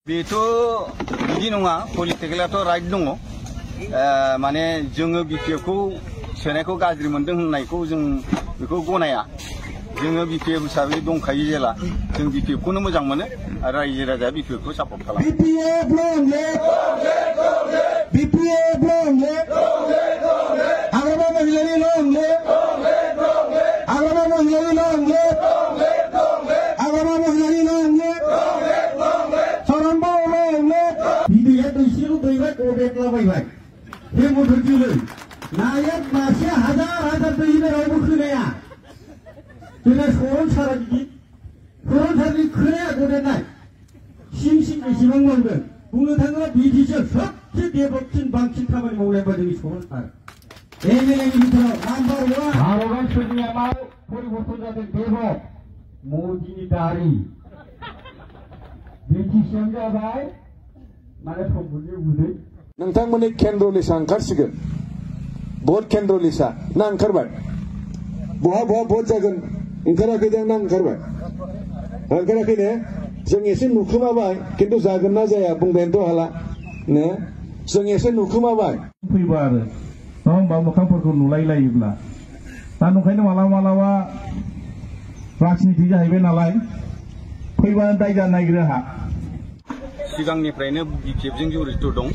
बेथ' बिदि नङा पलिटिकेलाथ' राइट दङ माने जोङो बिपिएफखौ सोनायखौ गाज्रि मोनदों होननायखौ जों बेखौ गनाया जोङो बिपिएफ हिसाबै दंखायो जेला जों बिपिएफखौनो मोजां मोनो आरो रायजो राजाया बिपिएफखौ सापर्ट खालामो हे मददगिरि नायक मासे हजार दैनि रावबो खोनाया जोंना सरन सारनि खोनाया गदेरनाय सिं बेसेबां मावगोन बुंनो थाङोब्ला बिटिसिआ सबसे डेभेलपसिन बांसिन खामानि मावनाय बा जोंनि सरन सार एमएलएनि भितराव नाम्बार 1 भारत सोरनियाव परिबर्तन जादों डेभेलप मोदीनि दारि बिटिसिआ जाबाय माने सम्पदनि उदै नोंथांमोननि केन्द्र लिस्टआ ओंखारसिगोन भट केन्द्र लिस्टआ ना ओंखारबाय बहा भट जागोन ओंखाराखैदां ना ओंखारबाय ओंखाराखै ने जों एसे नुखोमाबाय खिन्थु जागोन ना जाया बुंबायनोथ' हाला ने जों एसे नुखोमाबाय फैबा आरो नङा होमबा मोखांफोरखौ नुलायलायोब्ला दा नंखायनो मालाबा राजनिति जाहैबाय नालाय फैबा दाय जानो नागिरो हा सिगांनिफ्रायनो बिपिएफजों जड़ित दं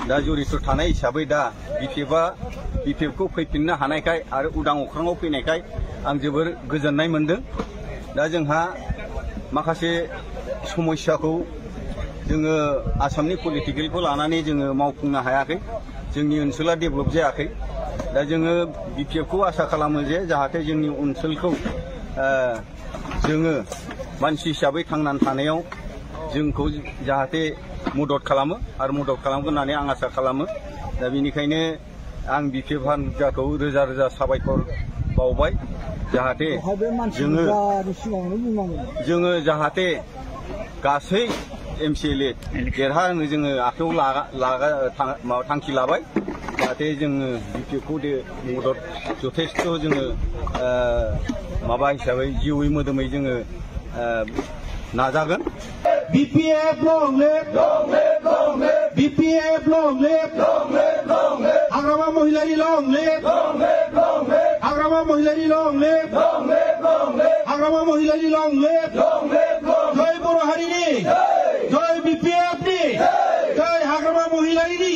दा जड़ित थानाय हिसाबै दा बिपिएफखौ फैफिननो हानायखाय आरो उदां अख्राङाव फैनायखाय आं जोबोर गोजोननाय मोनदों दा जोंहा माखासे समस्याखौ जोङो आसामनि पलिटिकेलखौ लानानै जोङो मावफुंनो हायाखै जोंनि ओनसोला डेभेलप जायाखै दा जोङो बिपिएफखौ आसा खालामो जे जाहाथे जोंनि ओनसोलखौ जोङो मानसि हिसाबै थांनानै थानायाव जोंखौ जाहाथे मदद खालामो आरो मदद खालामगोन होननानै आं आसा खालामो दा बेनिखायनो आं बिपिएफ हान्जाखौ रोजा रोजा साबायखर बावबाय जाहाथे जोङो जाहाथे गासै एमसिएलए देरहानो जोङो आखायाव थांखि लाबाय जाहाथे जोङो बिपिएफखौ मदद जथेस्थ' जोङो माबा हिसाबै जिउयै मोदोमै जोङो नाजागोन BPF long live BPF long live Agrama Mohilani long live Agrama Mohilani long live Agrama Mohilani long live Joy Boro Harini Joy BPF ni Joy Agrama Mohilani